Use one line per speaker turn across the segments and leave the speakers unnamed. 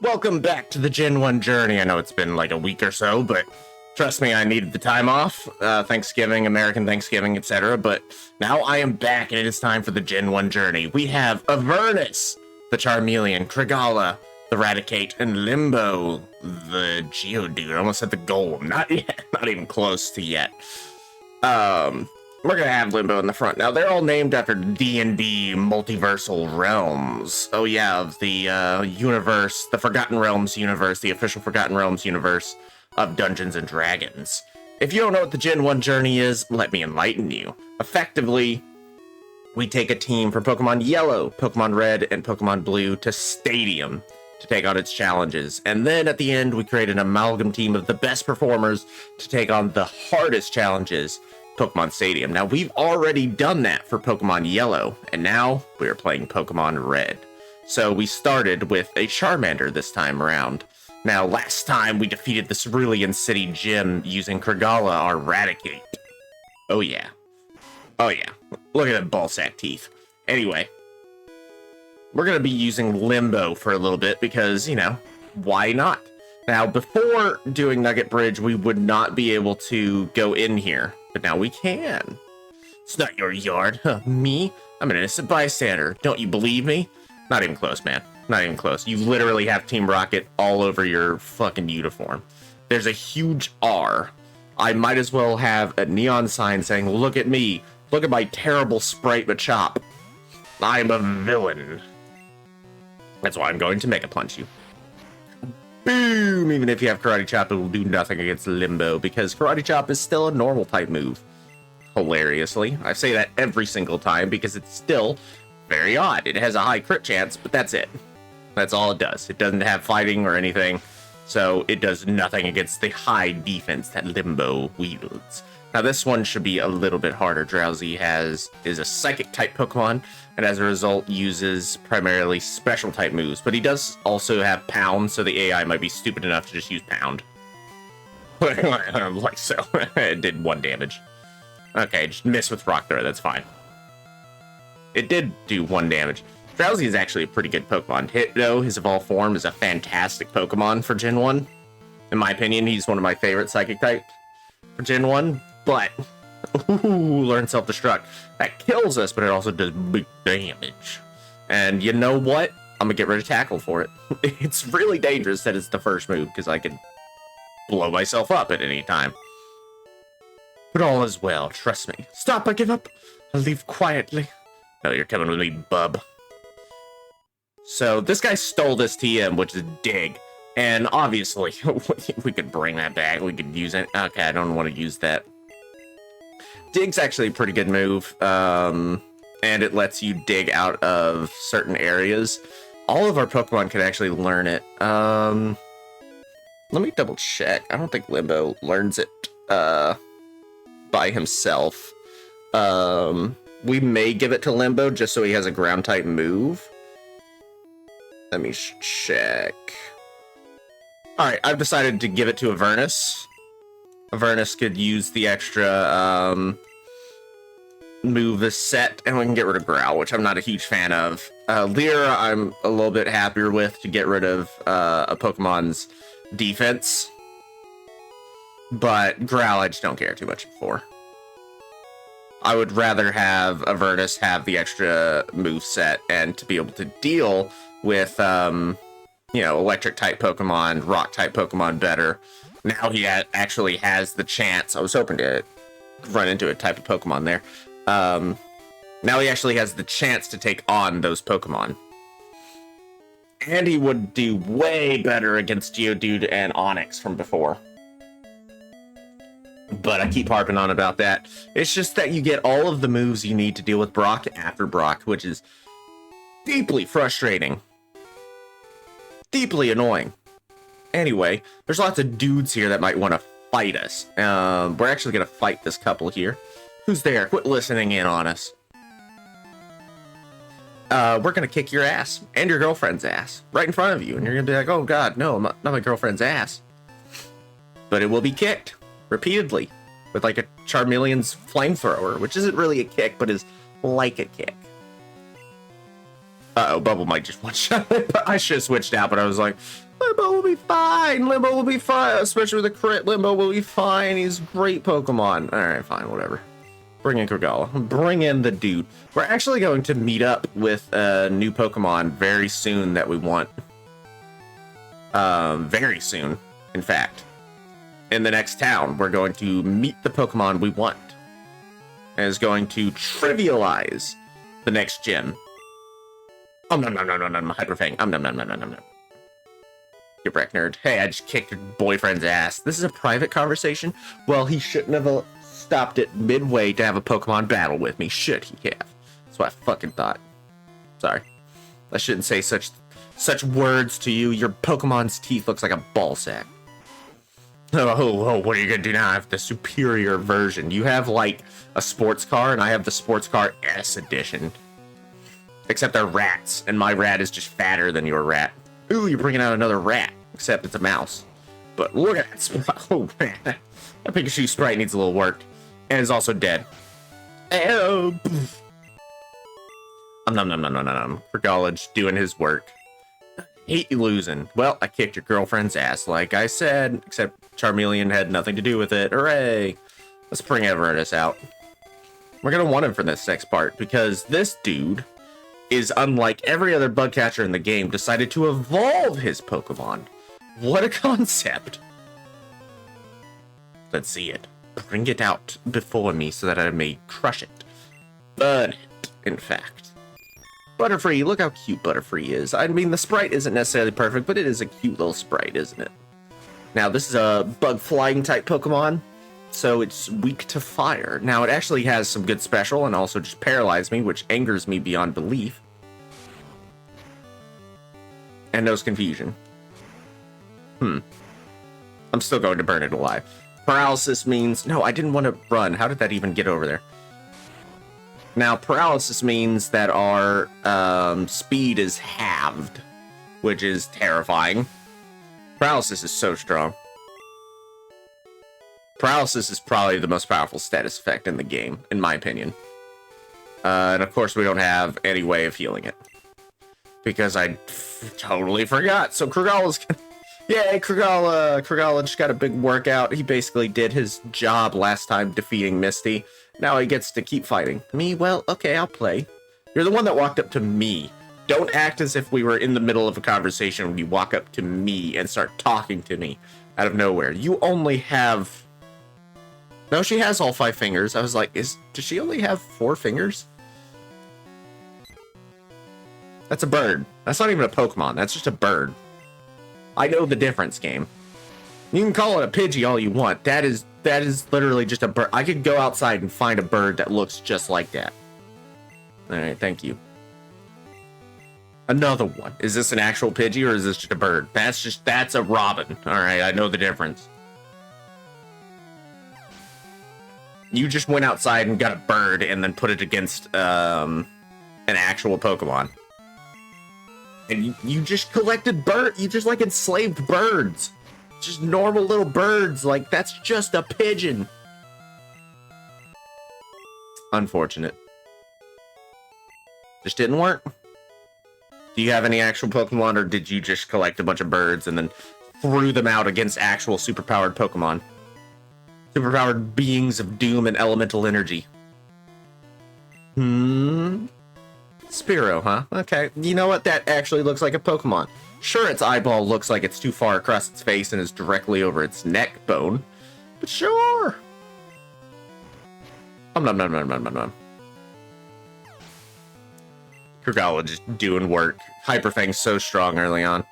Welcome back to the Gen 1 journey. I know it's been like a week or so, but trust me, I needed the time off. Thanksgiving, American Thanksgiving, etc. But now I am back and it is time for the Gen 1 journey. We have Avernus, the Charmeleon, Krigala, the Raticate, and Limbo, the Geodude. I almost said the Golem. Not yet. Not even close to yet. We're gonna have Limbo in the front. Now, they're all named after D&D multiversal realms. Oh yeah, of the universe, the Forgotten Realms universe, the official Forgotten Realms universe of Dungeons and Dragons. If you don't know what the Gen 1 journey is, let me enlighten you. Effectively, we take a team from Pokemon Yellow, Pokemon Red, and Pokemon Blue to Stadium to take on its challenges. And then at the end, we create an amalgam team of the best performers to take on the hardest challenges, Pokemon Stadium. Now, we've already done that for Pokemon Yellow, and now we are playing Pokemon Red. So we started with a Charmander this time around. Now, last time we defeated the Cerulean City Gym using Krigala, our Raticate. Oh yeah. Oh yeah. Look at that ballsack teeth. Anyway, we're going to be using Limbo for a little bit because, you know, why not? Now, before doing Nugget Bridge, we would not be able to go in here, but now we can. It's not your yard. Huh, me? I'm an innocent bystander. Don't you believe me? Not even close, man. Not even close. You literally have Team Rocket all over your fucking uniform. There's a huge R. I might as well have a neon sign saying, look at me. Look at my terrible sprite Machop. I'm a villain. That's why I'm going to Mega Punch you. Boom! Even if you have Karate Chop, it will do nothing against Limbo, because Karate Chop is still a normal type move. Hilariously. I say that every single time, because it's still very odd. It has a high crit chance, but that's it. That's all it does. It doesn't have fighting or anything, so it does nothing against the high defense that Limbo wields. Now, this one should be a little bit harder. Drowsy is a psychic type Pokemon, and as a result uses primarily special type moves, but he does also have Pound, so the AI might be stupid enough to just use Pound. Like so. It did 1 damage. Okay, just miss with Rock Throw, that's fine. It did do 1 damage. Drowsy is actually a pretty good Pokemon. Hitto, his evolved form, is a fantastic Pokemon for Gen 1. In my opinion, he's one of my favorite psychic types for Gen 1, but learn self-destruct. That kills us, but it also does big damage. And you know what? I'm gonna get rid of Tackle for it. It's really dangerous that it's the first move, because I could blow myself up at any time. But all is well, trust me. Stop, I give up. I'll leave quietly. No, you're coming with me, bub. So this guy stole this TM, which is Dig. And obviously, we could bring that back. We could use it. Okay, I don't want to use that. Dig's actually a pretty good move. And it lets you dig out of certain areas. All of our Pokemon can actually learn it. Let me double check. I don't think Limbo learns it by himself. We may give it to Limbo just so he has a ground type move. Let me check. Alright, I've decided to give it to Avernus. Avernus could use the extra move this set, and we can get rid of Growl, which I'm not a huge fan of. Lyra, I'm a little bit happier with to get rid of a Pokemon's defense. But Growl, I just don't care too much for. I would rather have Avernus have the extra move set and to be able to deal with, you know, electric type Pokemon, rock type Pokemon better. Now he actually has the chance. I was hoping to run into a type of Pokemon there. Now he actually has the chance to take on those Pokemon. And he would do way better against Geodude and Onix from before. But I keep harping on about that. It's just that you get all of the moves you need to deal with Brock after Brock, which is deeply frustrating. Deeply annoying. Anyway, there's lots of dudes here that might want to fight us. We're actually going to fight this couple here. Who's there? Quit listening in on us. We're going to kick your ass and your girlfriend's ass right in front of you. And you're going to be like, oh god, no, not my girlfriend's ass. But it will be kicked repeatedly with like a Charmeleon's flamethrower, which isn't really a kick, but is like a kick. Uh-oh, Bubble might just one-shot it, but I should have switched out, but I was like, Limbo will be fine. Limbo will be fine, especially with a crit. Limbo will be fine. He's a great Pokemon. All right, fine, whatever. Bring in Kogala. Bring in the dude. We're actually going to meet up with a new Pokemon very soon that we want. Very soon, in fact. In the next town, we're going to meet the Pokemon we want. And it's going to trivialize the next gym. Hyperfang. Get wrecked, nerd. Hey, I just kicked your boyfriend's ass. This is a private conversation? Well, he shouldn't have stopped it midway to have a Pokemon battle with me. Should he have? That's what I fucking thought. Sorry. I shouldn't say such words to you. Your Pokemon's teeth looks like a ball sack. Oh, what are you gonna do now? I have the superior version. You have, like, a sports car, and I have the sports car S edition. Except they're rats, and my rat is just fatter than your rat. Ooh, you're bringing out another rat, except it's a mouse. But look at that sprite. Oh, man. That Pikachu sprite needs a little work. And is also dead. Oh, for college, doing his work. Hate you losing. Well, I kicked your girlfriend's ass, like I said, except Charmeleon had nothing to do with it. Hooray! Let's bring Everardus out. We're gonna want him for this next part, because this dude is, unlike every other bug catcher in the game, decided to evolve his Pokemon. What a concept! Let's see it. Bring it out before me so that I may crush it. Burn it, in fact. Butterfree, look how cute Butterfree is. I mean, the sprite isn't necessarily perfect, but it is a cute little sprite, isn't it? Now, this is a bug flying type Pokemon, so it's weak to fire. Now, it actually has some good special and also just paralyzed me, which angers me beyond belief. And knows confusion. I'm still going to burn it alive. Paralysis means... No, I didn't want to run. How did that even get over there? Now, paralysis means that our speed is halved, which is terrifying. Paralysis is so strong. Paralysis is probably the most powerful status effect in the game, in my opinion. And of course, we don't have any way of healing it. Because I totally forgot. So Krugala's... Yay, Krugala just got a big workout. He basically did his job last time defeating Misty. Now he gets to keep fighting. Me? Well, okay, I'll play. You're the one that walked up to me. Don't act as if we were in the middle of a conversation when you walk up to me and start talking to me out of nowhere. You only have... No, she has all 5 fingers. I was like, does she only have 4 fingers? That's a bird. That's not even a Pokemon. That's just a bird. I know the difference, game. You can call it a Pidgey all you want. That is literally just a bird. I could go outside and find a bird that looks just like that. Alright, thank you. Another one. Is this an actual Pidgey or is this just a bird? That's a robin. Alright, I know the difference. You just went outside and got a bird and then put it against an actual Pokemon. And you just collected you just like enslaved birds. Just normal little birds. Like, that's just a pigeon. Unfortunate. Just didn't work. Do you have any actual Pokemon, or did you just collect a bunch of birds and then threw them out against actual superpowered Pokemon? Superpowered beings of doom and elemental energy. Spearow, huh? Okay. You know what? That actually looks like a Pokemon. Sure, its eyeball looks like it's too far across its face and is directly over its neck bone. But sure. Nom. Krugala just doing work. Hyperfang's so strong early on.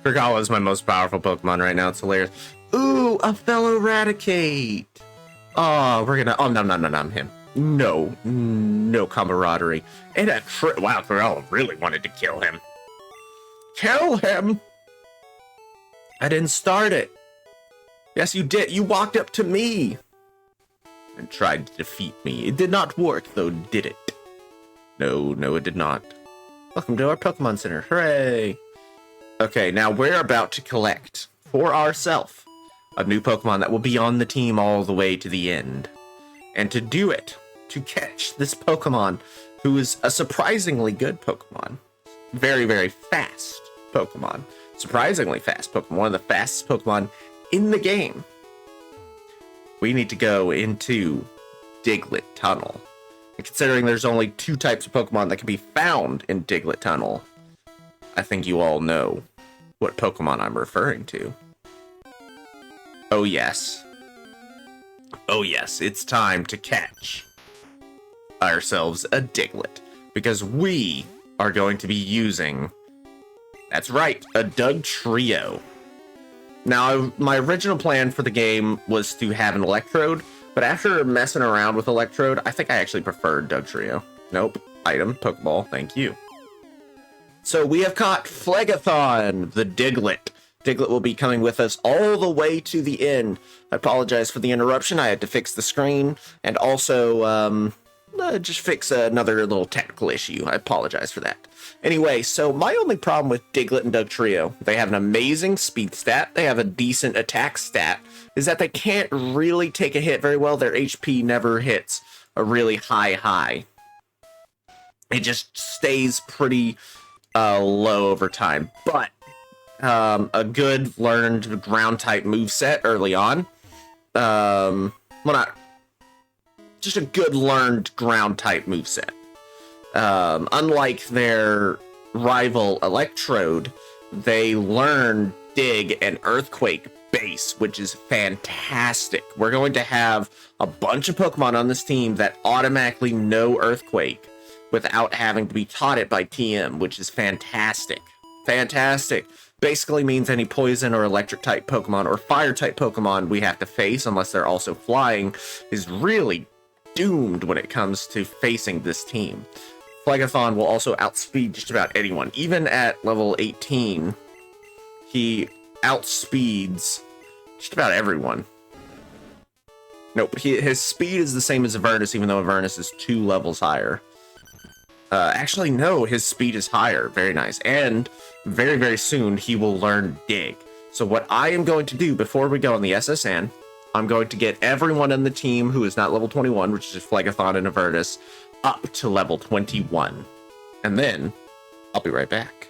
Krugala is my most powerful Pokemon right now. It's hilarious. Ooh, a fellow Raticate. Oh, we're gonna... Oh, nom him. No camaraderie. And wow, Krugala really wanted to kill him. Kill him? I didn't start it. Yes, you did. You walked up to me and tried to defeat me. It did not work, though, did it? No, it did not. Welcome to our Pokemon Center. Hooray! Okay, now we're about to collect, for ourselves, a new Pokemon that will be on the team all the way to the end. And to do it, to catch this Pokemon, who is a surprisingly good Pokemon, very, very fast Pokemon. Surprisingly fast Pokemon. One of the fastest Pokemon in the game. We need to go into Diglett Tunnel. And considering there's only 2 types of Pokemon that can be found in Diglett Tunnel, I think you all know what Pokemon I'm referring to. Oh yes. Oh yes, it's time to catch ourselves a Diglett. Because we are going to be using, that's right, a Dugtrio. Now, my original plan for the game was to have an Electrode, but after messing around with Electrode, I think I actually preferred Dugtrio. Nope. Item, Pokeball, thank you. So we have caught Phlegethon, the Diglett. Diglett will be coming with us all the way to the end. I apologize for the interruption. I had to fix the screen and also just fix another little technical issue. I apologize for that. Anyway, so my only problem with Diglett and Dugtrio, they have an amazing speed stat, they have a decent attack stat, is that they can't really take a hit very well. Their HP never hits a really high. It just stays pretty low over time. But a good learned ground type moveset early on. Just a good learned ground type moveset. Unlike their rival Electrode, they learn Dig and Earthquake base, which is fantastic. We're going to have a bunch of Pokemon on this team that automatically know Earthquake without having to be taught it by TM, which is fantastic. Fantastic. Basically means any poison or electric type Pokemon or fire type Pokemon we have to face, unless they're also flying, is really doomed when it comes to facing this team. Phlegethon will also outspeed just about anyone. Even at level 18, he outspeeds just about everyone. Nope, his speed is the same as Avernus, even though Avernus is 2 levels higher. Actually, no, his speed is higher. Very nice. And very, very soon, he will learn Dig. So what I am going to do before we go on the SSN, I'm going to get everyone in the team who is not level 21, which is Phlegethon and Avernus, up to level 21. And then, I'll be right back.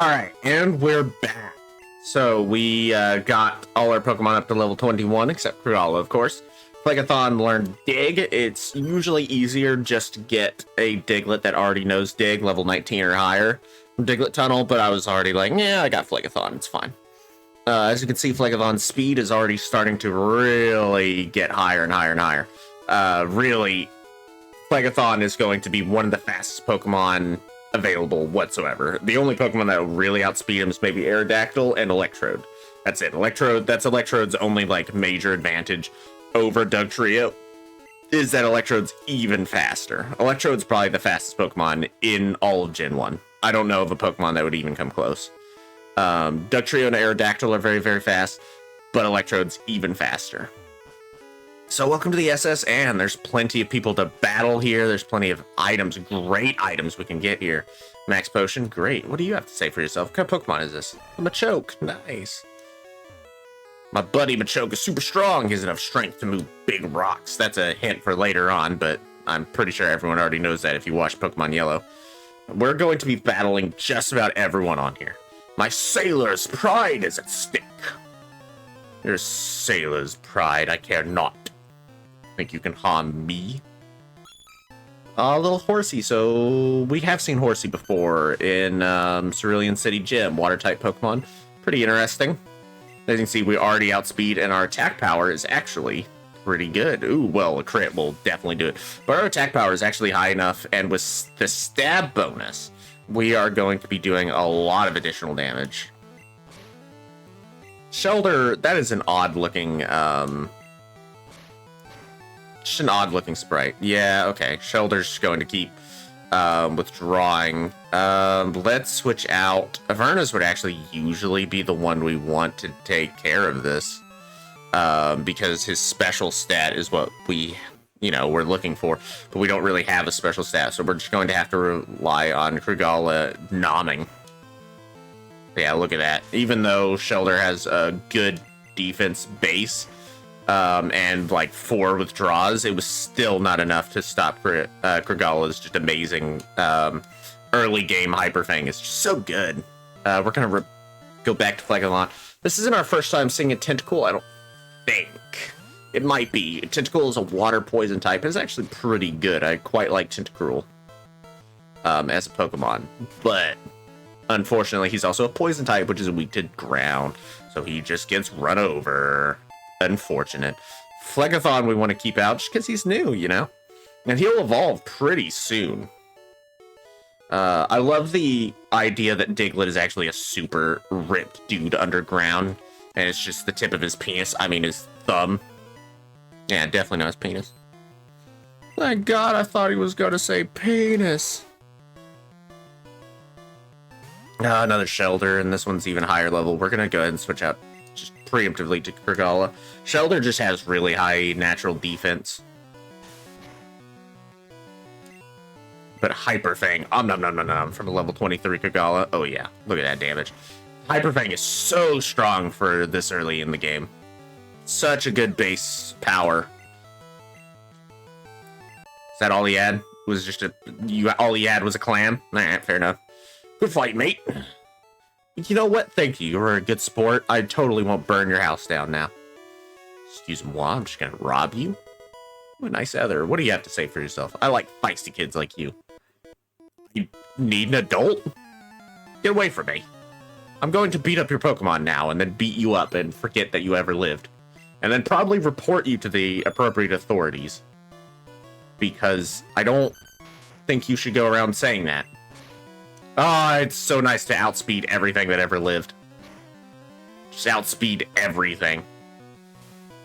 Alright, and we're back. So we got all our Pokemon up to level 21, except Krugala, of course. Phlegethon learned Dig. It's usually easier just to get a Diglett that already knows Dig, level 19 or higher, from Diglett Tunnel, but I was already like, yeah, I got Phlegethon, it's fine. As you can see, Phlegethon's speed is already starting to really get higher and higher and higher. Really, Phlegethon is going to be one of the fastest Pokemon available whatsoever. The only Pokemon that will really outspeed him is maybe Aerodactyl and Electrode. That's it. That's Electrode's only, like, major advantage over Dugtrio, is that Electrode's even faster. Electrode's probably the fastest Pokemon in all of Gen 1. I don't know of a Pokemon that would even come close. Dugtrio and Aerodactyl are very, very fast, but Electrode's even faster. So welcome to the SSN. There's plenty of people to battle here. There's plenty of items, great items we can get here. Max Potion, great. What do you have to say for yourself? What kind of Pokemon is this? A Machoke, nice. My buddy Machoke is super strong. He has enough strength to move big rocks. That's a hint for later on, but I'm pretty sure everyone already knows that if you watch Pokemon Yellow. We're going to be battling just about everyone on here. My sailor's pride is at stake. Your sailor's pride, I care not. Think you can harm me? A little Horsey. So we have seen Horsey before in Cerulean City Gym, water-type Pokemon. Pretty interesting. As you can see, we already outspeed, and our attack power is actually pretty good. Ooh, well, a crit will definitely do it. But our attack power is actually high enough, and with the stab bonus, we are going to be doing a lot of additional damage. Shelter, that is an odd-looking, just an odd-looking sprite. Yeah, okay. Shelter's going to keep withdrawing. Let's switch out. Avernus would actually usually be the one we want to take care of this, because his special stat is what we're looking for, but we don't really have a special stat, so we're just going to have to rely on Krugala nomming. Yeah, look at that. Even though Shelter has a good defense base, and like 4 withdraws, it was still not enough to stop Krugala's just amazing early game Hyper Fang is just so good. We're gonna go back to Phlegethon. This isn't our first time seeing a Tentacool, I don't think. It might be. Tentacool is a water poison type. It's actually pretty good. I quite like Tentacruel as a Pokemon. But unfortunately, he's also a poison type, which is weak to ground. So he just gets run over. Unfortunate. Phlegethon we want to keep out just because he's new, you know? And he'll evolve pretty soon. I love the idea that Diglett is actually a super ripped dude underground. And it's just the tip of his penis. I mean, his thumb. Yeah, definitely not his penis. Thank God, I thought he was going to say penis. Another Shelter, and this one's even higher level. We're going to go ahead and switch out just preemptively to Krigala. Shelter just has really high natural defense. But Hyper Fang, nom nom nom nom, from a level 23 Krigala. Oh yeah, look at that damage. Hyper Fang is so strong for this early in the game. Such a good base power. Is that all he had? Was just all he had was a clam? Alright, fair enough. Good fight, mate. You know what? Thank you. You're a good sport. I totally won't burn your house down now. Excuse-moi, I'm just gonna rob you. What a nice other. What do you have to say for yourself? I like feisty kids like you. You need an adult? Get away from me. I'm going to beat up your Pokemon now and then beat you up and forget that you ever lived. And then probably report you to the appropriate authorities. Because I don't think you should go around saying that. Oh, it's so nice to outspeed everything that ever lived. Just outspeed everything.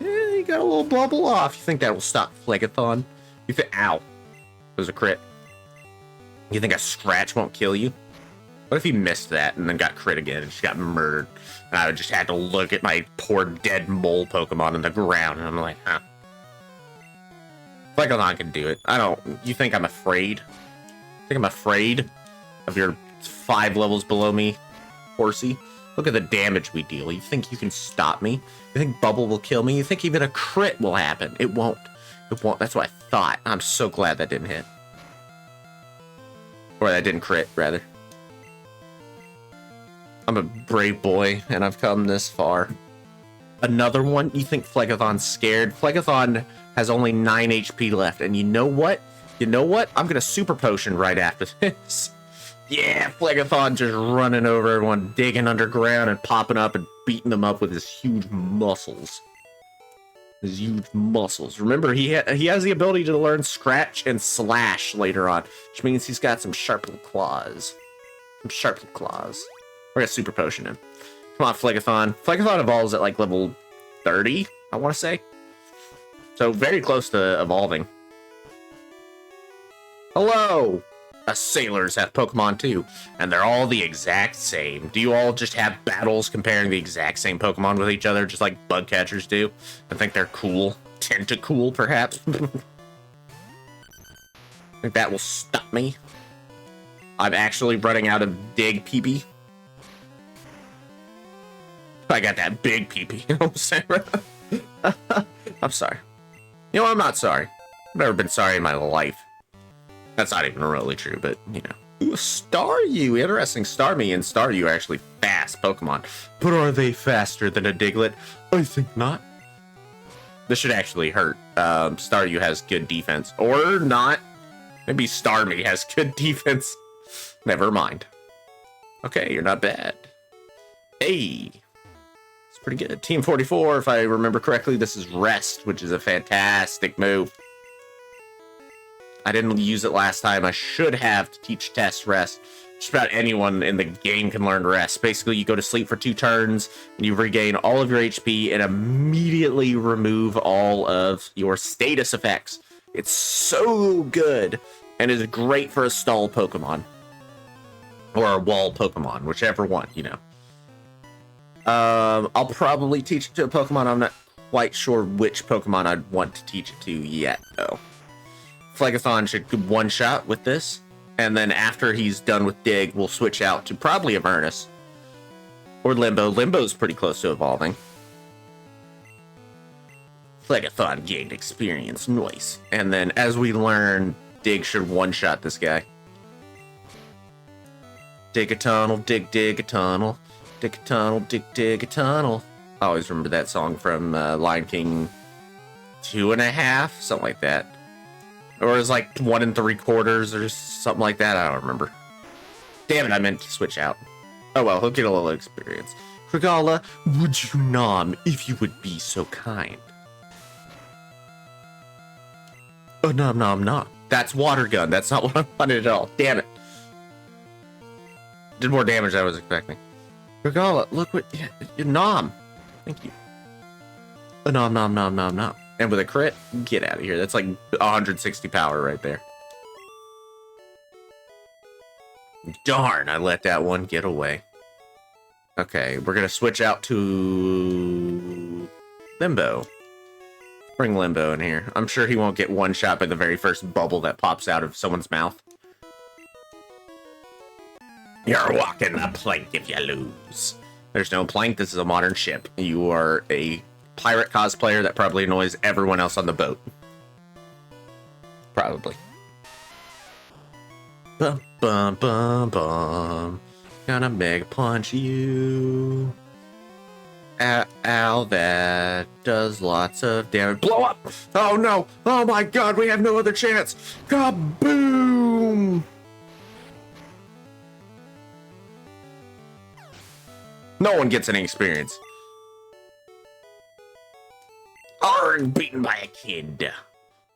You got a little bubble off. You think that will stop Phlegethon? You think, ow. It was a crit. You think a scratch won't kill you? What if he missed that and then got crit again and just got murdered? And I would just had to look at my poor dead mole Pokemon on the ground and I'm like, huh. Phlegethon can do it. I don't, you think I'm afraid? Think I'm afraid of your 5 levels below me, horsey? Look at the damage we deal. You think you can stop me? You think Bubble will kill me? You think even a crit will happen? It won't. It won't. That's what I thought. I'm so glad that didn't hit. Or that didn't crit, rather. I'm a brave boy, and I've come this far. Another one? You think Phlegethon's scared? Phlegethon has only 9 HP left, and you know what? You know what? I'm gonna Super Potion right after this. Yeah, Phlegethon just running over everyone, digging underground and popping up and beating them up with his huge muscles. His huge muscles. Remember, he has the ability to learn Scratch and Slash later on, which means he's got some sharp little claws. Some sharp little claws. We're gonna Super Potion him. Come on, Phlegethon. Phlegethon evolves at like level 30, I want to say. So very close to evolving. Hello! Us sailors have Pokemon too, and they're all the exact same. Do you all just have battles comparing the exact same Pokemon with each other, just like bug catchers do, and think they're cool? Tentacool, perhaps? Think that will stop me? I'm actually running out of Dig PP. I got that big PP, you know what I'm saying? I'm sorry. You know, I'm not sorry. I've never been sorry in my life. That's not even remotely true, but, you know. Ooh, Staryu! Interesting. Starmie and Staryu are actually fast Pokemon. But are they faster than a Diglett? I think not. This should actually hurt. Staryu has good defense. Or not. Maybe Starmie has good defense. Never mind. Okay, you're not bad. Hey! It's pretty good. Team 44, if I remember correctly, this is Rest, which is a fantastic move. I didn't use it last time. I should have to teach Tess Rest. Just about anyone in the game can learn Rest. Basically, you go to sleep for 2 turns, and you regain all of your HP, and immediately remove all of your status effects. It's so good, and is great for a stall Pokemon. Or a wall Pokemon, whichever one, you know. I'll probably teach it to a Pokemon. I'm not quite sure which Pokemon I'd want to teach it to yet, though. Phlegethon should one-shot with this, and then after he's done with Dig, we'll switch out to probably Avernus. Or Limbo. Limbo's pretty close to evolving. Phlegethon gained experience. Nice. And then as we learn, Dig should one-shot this guy. Dig a tunnel, dig a tunnel. Dig a tunnel, dig a tunnel. I always remember that song from Lion King 2.5, something like that. Or it was like 1 3/4 or something like that. I don't remember. Damn it, I meant to switch out. Oh well, he'll get a little experience. Krigala, would you nom if you would be so kind? Oh, nom nom nom. That's water gun. That's not what I wanted at all. Damn it. Did more damage than I was expecting. Krigala, look what... nom. Thank you. Oh, nom nom nom nom nom. And with a crit, get out of here. That's like 160 power right there. Darn, I let that one get away. Okay, we're going to switch out to Limbo. Bring Limbo in here. I'm sure he won't get one shot by the very first bubble that pops out of someone's mouth. You're walking the plank if you lose. There's no plank. This is a modern ship. You are a pirate cosplayer that probably annoys everyone else on the boat. Probably. Bum, bum, bum, bum. Gonna mega punch you. Ow, that does lots of damage. Blow up! Oh no! Oh my god, we have no other chance! Kaboom! No one gets any experience. Arg, beaten by a kid.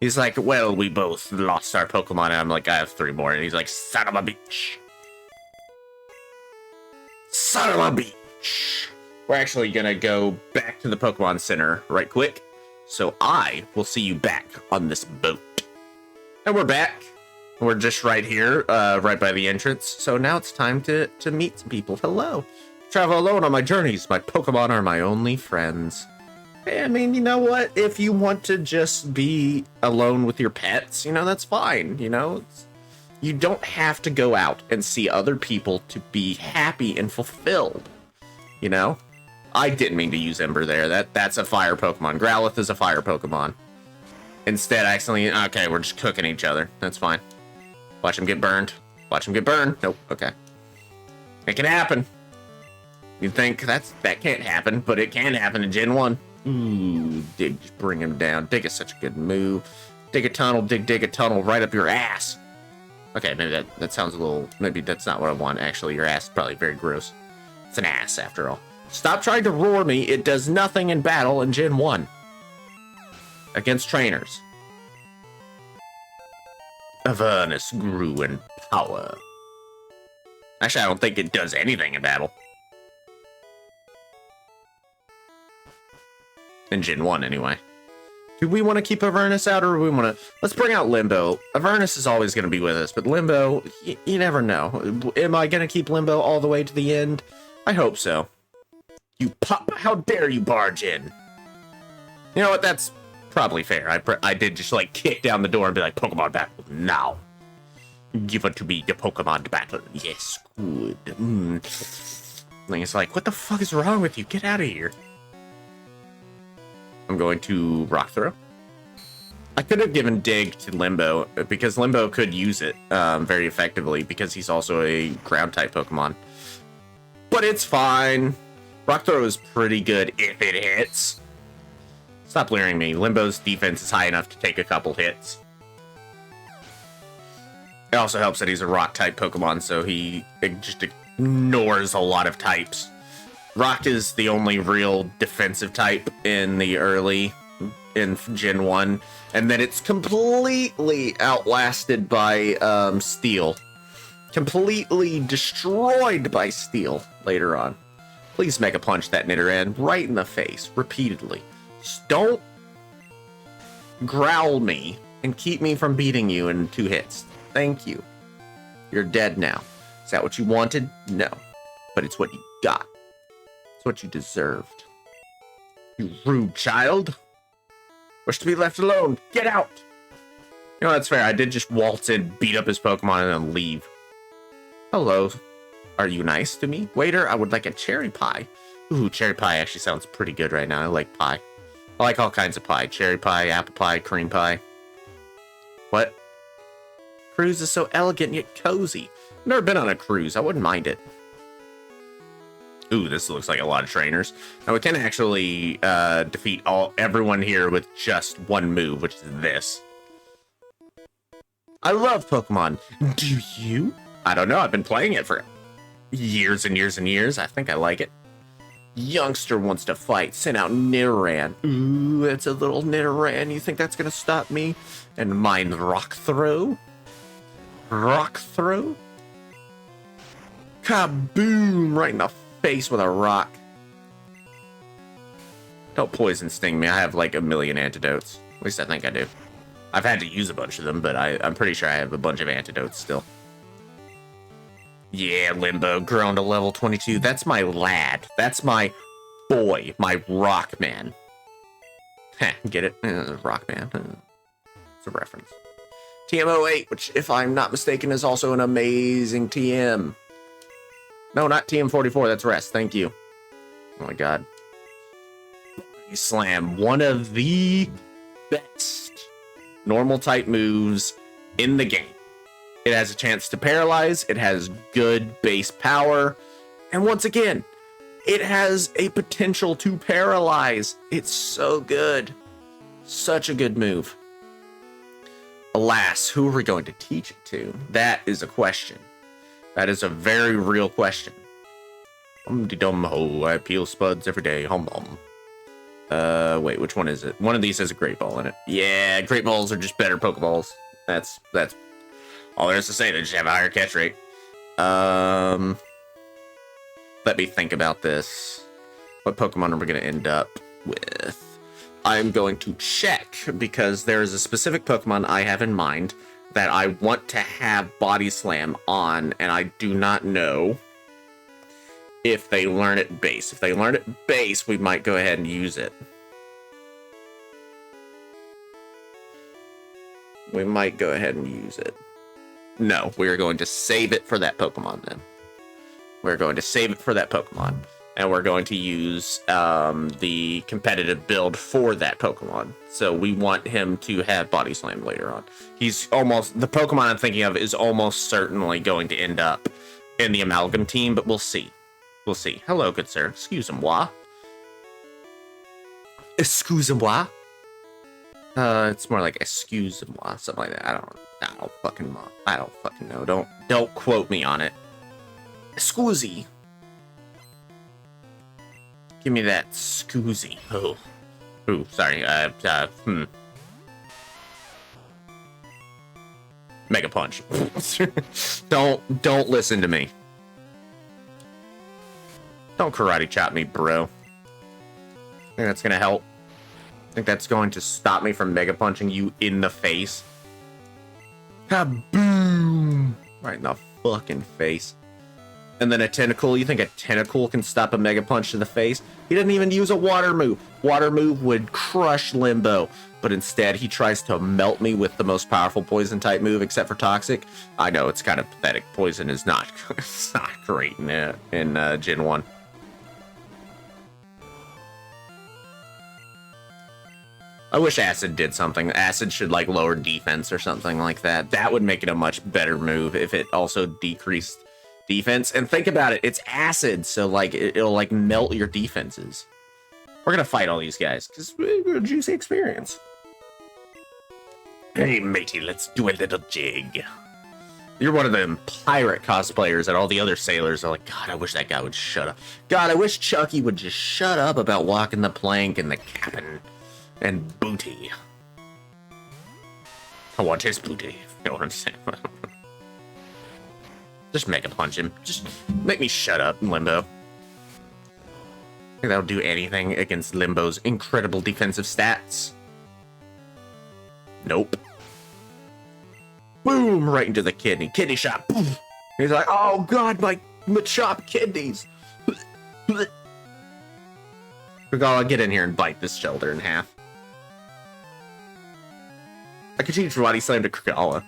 He's like, well, we both lost our Pokemon, and I'm like, I have 3 more. And he's like, son of a bitch. Son of a bitch. We're actually gonna go back to the Pokemon Center right quick. So I will see you back on this boat. And we're back. We're just right here, right by the entrance. So now it's time to meet some people. Hello. Travel alone on my journeys. My Pokemon are my only friends. I mean, you know what? If you want to just be alone with your pets, you know, that's fine. You know, you don't have to go out and see other people to be happy and fulfilled. You know, I didn't mean to use Ember there. That's a fire Pokemon. Growlithe is a fire Pokemon. Instead, I accidentally, okay, we're just cooking each other. That's fine. Watch him get burned. Watch him get burned. Nope. Okay. It can happen. You'd think that can't happen, but it can happen in Gen 1. Ooh, dig, just bring him down. Dig is such a good move. Dig a tunnel, dig a tunnel right up your ass. Okay, maybe that sounds a little, maybe that's not what I want. Actually, your ass is probably very gross. It's an ass, after all. Stop trying to roar me. It does nothing in battle in Gen 1. Against trainers. Avernus grew in power. Actually, I don't think it does anything in battle. In Gen 1, anyway. Do we want to keep Avernus out, or do we want to... Let's bring out Limbo. Avernus is always going to be with us, but Limbo, you never know. Am I going to keep Limbo all the way to the end? I hope so. You pup! How dare you barge in? You know what? That's probably fair. I did just, like, kick down the door and be like, Pokemon battle now. Give it to me, the Pokemon battle. Yes, good. And it's like, what the fuck is wrong with you? Get out of here. I'm going to Rock Throw. I could have given Dig to Limbo, because Limbo could use it very effectively, because he's also a ground-type Pokemon. But it's fine. Rock Throw is pretty good if it hits. Stop leering me. Limbo's defense is high enough to take a couple hits. It also helps that he's a Rock-type Pokemon, so he just ignores a lot of types. Rock is the only real defensive type in Gen 1, and then it's completely outlasted by Steel. Completely destroyed by Steel later on. Please Mega Punch that Nidoran right in the face, repeatedly. Just don't growl me and keep me from beating you in 2 hits. Thank you. You're dead now. Is that what you wanted? No. But it's what you got. What you deserved. You rude child. Wish to be left alone. Get out. You know, that's fair. I did just waltz in, beat up his Pokemon, and then leave. Hello. Are you nice to me? Waiter, I would like a cherry pie. Ooh, cherry pie actually sounds pretty good right now. I like pie. I like all kinds of pie. Cherry pie, apple pie, cream pie. What? Cruise is so elegant yet cozy. Never been on a cruise. I wouldn't mind it. Ooh, this looks like a lot of trainers. Now we can actually defeat everyone here with just one move, which is this. I love Pokemon. Do you? I don't know. I've been playing it for years and years and years. I think I like it. Youngster wants to fight. Send out Nidoran. Ooh, it's a little Nidoran. You think that's going to stop me? And mine Rock Throw? Rock Throw? Kaboom! Right in the face with a rock. Don't poison sting me. I have like a million antidotes. At least I think I do. I've had to use a bunch of them, but I'm pretty sure I have a bunch of antidotes still. Yeah, Limbo, grown to level 22. That's my lad. That's my boy, my rock man. Get it? Rock man. It's a reference. TM08, which, if I'm not mistaken, is also an amazing TM. No, not TM44. That's rest. Thank you. Oh my god. Slam, one of the best normal type moves in the game. It has a chance to paralyze. It has good base power. And once again, it has a potential to paralyze. It's so good. Such a good move. Alas, who are we going to teach it to? That is a question. That is a very real question. Dum ho, I peel spuds every day. Hum bum. Wait, which one is it? One of these has a Great Ball in it. Yeah, Great Balls are just better Pokeballs. That's all there is to say. They just have a higher catch rate. Let me think about this. What Pokemon are we going to end up with? I'm going to check, because there is a specific Pokemon I have in mind that I want to have Body Slam on, and I do not know if they learn it base. If they learn it base, we might go ahead and use it. We might go ahead and use it. No, we are going to save it for that Pokemon then. We're going to save it for that Pokemon. And we're going to use the competitive build for that Pokemon. So we want him to have Body Slam later on. He's almost... The Pokemon I'm thinking of is almost certainly going to end up in the Amalgam team, but we'll see. We'll see. Hello, good sir. Excuse-moi. Excuse-moi? It's more like excuse-moi, something like that. I don't fucking know. Don't quote me on it. Excusey. Give me that scoozy. Oh. Ooh, sorry. Mega Punch. Don't listen to me. Don't karate chop me, bro. Think that's gonna help? Think that's going to stop me from Mega Punching you in the face? Kaboom! Right in the fucking face. And then a Tentacle. You think a Tentacle can stop a Mega Punch to the face? He didn't even use a Water move. Water move would crush Limbo. But instead, he tries to melt me with the most powerful Poison type move, except for Toxic. I know, it's kind of pathetic. Poison is not, it's not great in Gen 1. I wish Acid did something. Acid should, like, lower defense or something like that. That would make it a much better move if it also decreased defense. And think about it, it's acid, so like it'll like melt your defenses. We're gonna fight all these guys because we're a juicy experience. Hey matey, let's do a little jig. You're one of them pirate cosplayers that all the other sailors are like, God, I wish that guy would shut up. God, I wish Chucky would just shut up about walking the plank and the cap'n and booty. I want his booty. You know what I'm saying? Just Mega Punch him. Just make me shut up, Limbo. Think that'll do anything against Limbo's incredible defensive stats? Nope. Boom! Right into the kidney. Kidney shot. Boom. He's like, oh god, my chopped kidneys. I'll get in here and bite this shoulder in half. I could teach Body Slam to Krigala.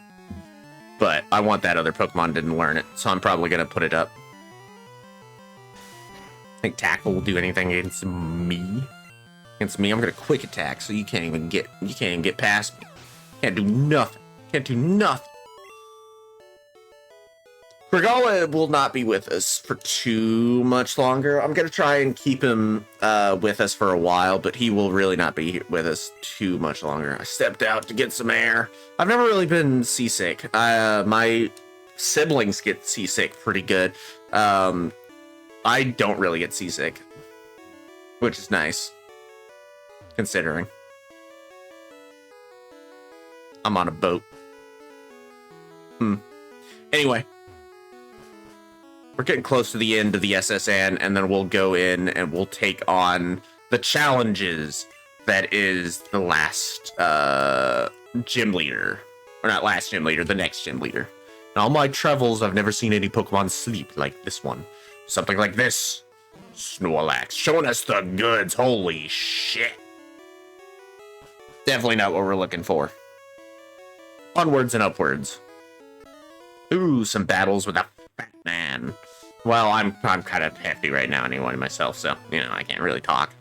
But I want that other Pokemon didn't learn it, so I'm probably gonna put it up. I think Tackle will do anything against me. Against me, I'm gonna Quick Attack, so you can't even get past me. Can't do nothing. Can't do nothing. Regala will not be with us for too much longer. I'm going to try and keep him with us for a while, but he will really not be with us too much longer. I stepped out to get some air. I've never really been seasick. My siblings get seasick pretty good. I don't really get seasick, which is nice, considering I'm on a boat. Anyway. We're getting close to the end of the SSN, and then we'll go in and we'll take on the challenges that is the last gym leader. Or not last gym leader, the next gym leader. In all my travels, I've never seen any Pokemon sleep like this one. Something like this. Snorlax, showing us the goods. Holy shit. Definitely not what we're looking for. Onwards and upwards. Ooh, some battles with a fat man. Well, I'm kind of hefty right now anyway myself, so, you know, I can't really talk.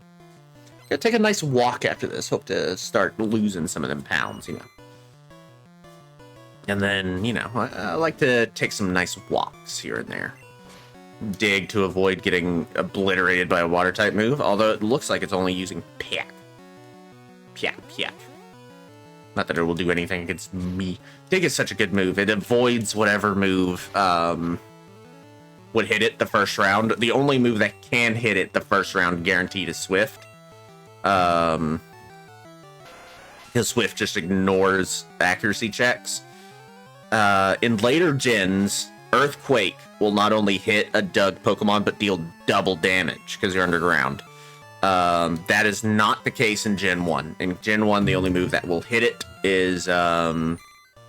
Gonna take a nice walk after this. Hope to start losing some of them pounds, you know. And then, you know, I like to take some nice walks here and there. Dig to avoid getting obliterated by a water-type move, although it looks like it's only using Piak. Piak. Not that it will do anything against me. Dig is such a good move. It avoids whatever move would hit it the first round. The only move that can hit it the first round guaranteed is Swift. Because Swift just ignores accuracy checks. In later gens, Earthquake will not only hit a Dug Pokemon, but deal double damage because you're underground. That is not the case in Gen 1. In Gen 1, the only move that will hit it is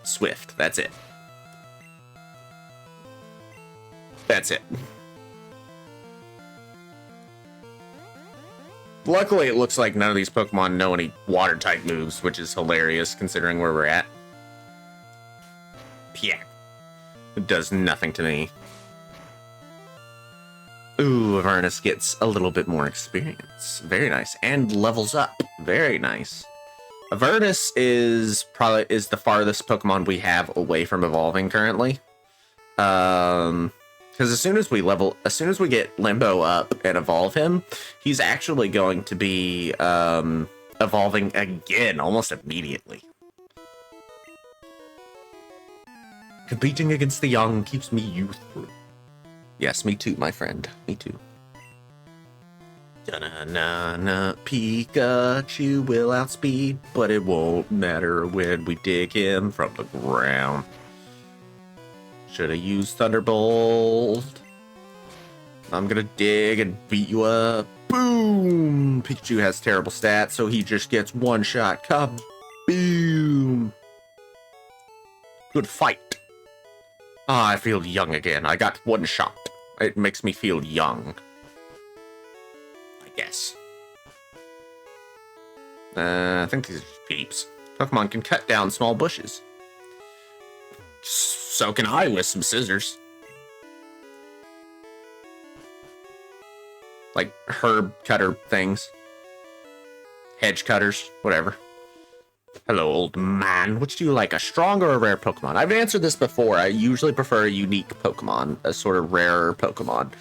Swift. That's it. That's it. Luckily, it looks like none of these Pokemon know any water-type moves, which is hilarious considering where we're at. Piak. It does nothing to me. Ooh, Avernus gets a little bit more experience. Very nice. And levels up. Very nice. Avernus is the farthest Pokemon we have away from evolving currently. Because as soon as we get Limbo up and evolve him, he's actually going to be evolving again almost immediately. Competing against the young keeps me youthful. Yes, me too, my friend. Me too. Da-na-na-na, Pikachu will outspeed, but it won't matter when we dig him from the ground. Should have used Thunderbolt. I'm gonna dig and beat you up. Boom! Pikachu has terrible stats, so he just gets one shot. Kaboom! Good fight. Ah, I feel young again. I got one shot. It makes me feel young. I guess. I think these are just peeps. Pokemon can cut down small bushes. So can I with some scissors. Like herb cutter things. Hedge cutters, whatever. Hello, old man. Which do you like, a strong or a rare Pokemon? I've answered this before. I usually prefer a unique Pokemon, a sort of rarer Pokemon.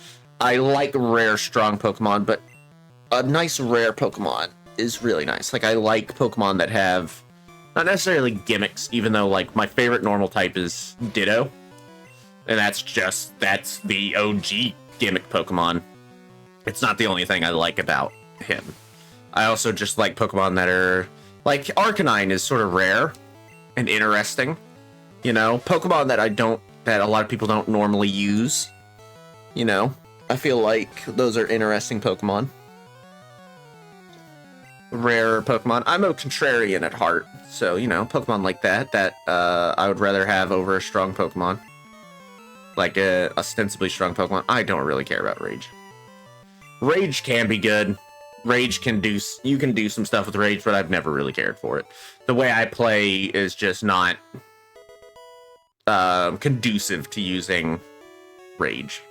I like rare, strong Pokemon, but a nice rare Pokemon is really nice. Like, I like Pokemon that have not necessarily gimmicks, even though, like, my favorite normal type is Ditto. And that's the OG gimmick Pokemon. It's not the only thing I like about him. I also just like Pokemon that are... Like, Arcanine is sort of rare and interesting. You know? Pokemon that a lot of people don't normally use. You know? I feel like those are interesting Pokemon. Rare Pokemon. I'm a contrarian at heart. So, you know, Pokemon like that I would rather have over a strong Pokemon. Like a ostensibly strong Pokemon. I don't really care about Rage. Rage can be good. Rage you can do some stuff with Rage, but I've never really cared for it. The way I play is just not conducive to using Rage.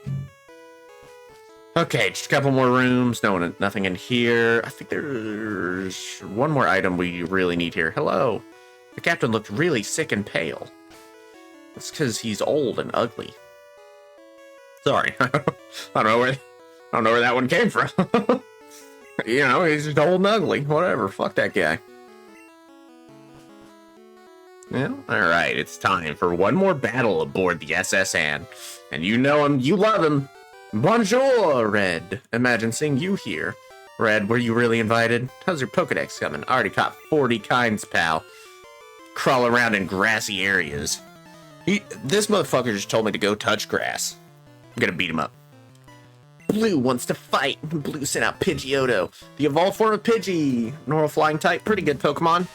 Okay, just a couple more rooms. Nothing in here. I think there's one more item we really need here. Hello. The captain looked really sick and pale. That's because he's old and ugly. Sorry. I don't know where that one came from. You know, he's just old and ugly. Whatever. Fuck that guy. Yeah. All right. It's time for one more battle aboard the SS Anne. And you know him. You love him. Bonjour, Red. Imagine seeing you here. Red, were you really invited? How's your Pokedex coming? Already caught 40 kinds, pal. Crawl around in grassy areas. This motherfucker just told me to go touch grass. I'm gonna beat him up. Blue wants to fight. Blue sent out Pidgeotto. The evolved form of Pidgey. Normal flying type. Pretty good Pokemon.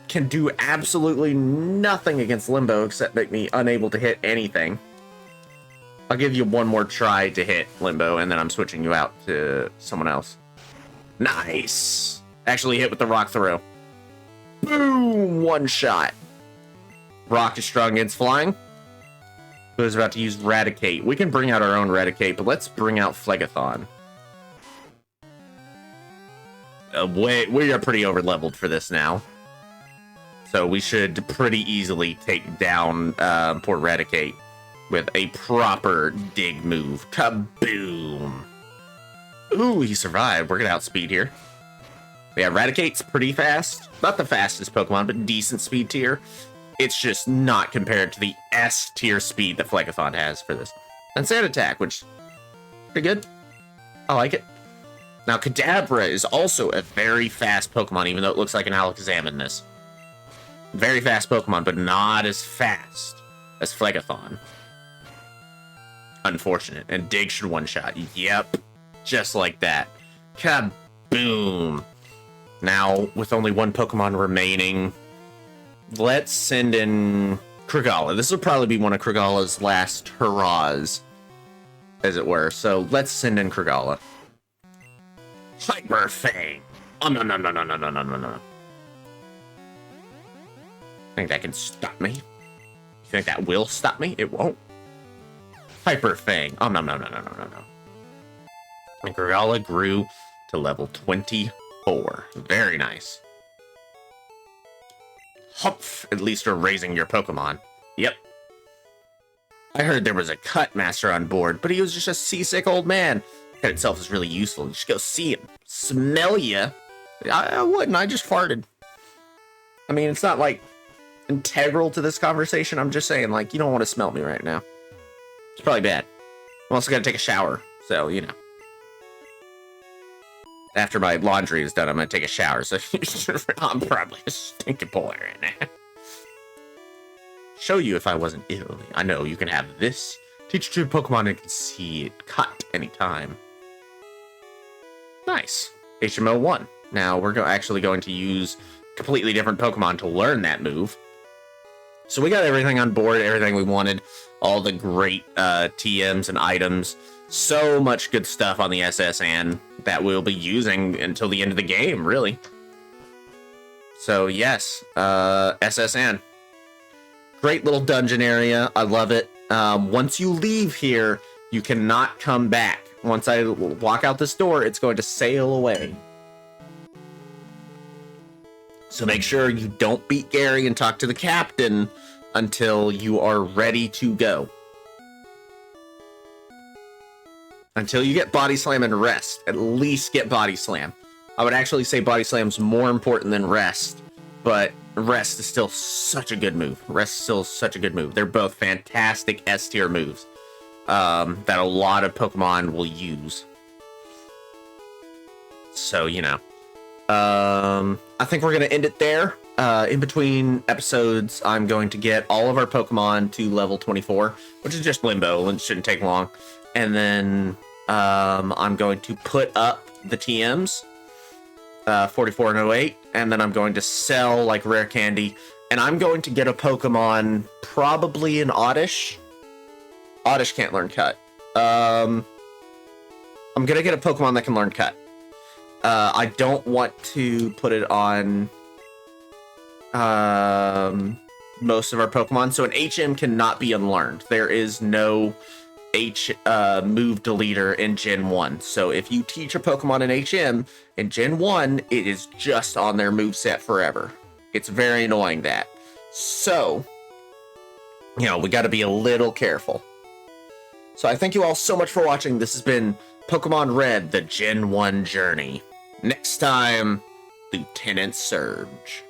Can do absolutely nothing against Limbo except make me unable to hit anything. I'll give you one more try to hit Limbo, and then I'm switching you out to someone else. Nice! Actually hit with the rock throw. Boom! One shot. Rock is strong against flying. Who's about to use Raticate? We can bring out our own Raticate, but let's bring out Phlegathon. We are pretty over-leveled for this now. So we should pretty easily take down poor Raticate with a proper dig move. Kaboom! Ooh, he survived. We're gonna outspeed here. Yeah, Raticate's pretty fast. Not the fastest Pokemon, but decent speed tier. It's just not compared to the S tier speed that Phlegathon has for this. And Sand Attack, which pretty good. I like it. Now, Kadabra is also a very fast Pokemon, even though it looks like an Alakazam in this. Very fast Pokemon, but not as fast as Phlegathon. Unfortunate. And Dig should one-shot. Yep. Just like that. Kaboom. Now, with only one Pokemon remaining, let's send in Kragala. This will probably be one of Kragala's last hurrahs, as it were. So let's send in Kragala. Hyper Fang. Oh, no. Think that can stop me? You think that will stop me? It won't. Hyper Fang. Oh, no. And Kragala grew to level 24. Very nice. Humph. At least we're raising your Pokemon. Yep. I heard there was a cut master on board, but he was just a seasick old man. Cut itself is really useful. You should go see him. Smell ya? I wouldn't. I just farted. I mean, it's not like integral to this conversation. I'm just saying, like, you don't want to smell me right now. It's probably bad. I'm also gonna take a shower, so you know. After my laundry is done, I'm gonna take a shower. So I'm probably a stinking boy right now. Show you if I wasn't ill. I know you can have this. Teach it to your Pokemon and can see it cut anytime. Nice. HMO 1. Now we're actually going to use completely different Pokemon to learn that move. So we got everything on board, everything we wanted, all the great TMs and items. So much good stuff on the SS Anne that we'll be using until the end of the game, really. So yes, SS Anne. Great little dungeon area. I love it. Once you leave here, you cannot come back. Once I walk out this door, it's going to sail away. So make sure you don't beat Gary and talk to the captain until you are ready to go. Until you get Body Slam and Rest. At least get Body Slam. I would actually say Body Slam's more important than Rest, but Rest is still such a good move. Rest is still such a good move. They're both fantastic S tier moves that a lot of Pokemon will use. So, you know. I think we're going to end it there. In between episodes, I'm going to get all of our Pokemon to level 24, which is just Limbo, and it shouldn't take long. And then I'm going to put up the TMs, 44 and 08, and then I'm going to sell like rare candy. And I'm going to get a Pokemon, probably an Oddish. Oddish can't learn Cut. I'm going to get a Pokemon that can learn Cut. I don't want to put it on most of our Pokemon. So an HM cannot be unlearned. There is no move deleter in Gen 1. So if you teach a Pokemon an HM in Gen 1, it is just on their moveset forever. It's very annoying that. So, you know, we got to be a little careful. So I thank you all so much for watching. This has been Pokemon Red, the Gen 1 journey. Next time, Lieutenant Surge.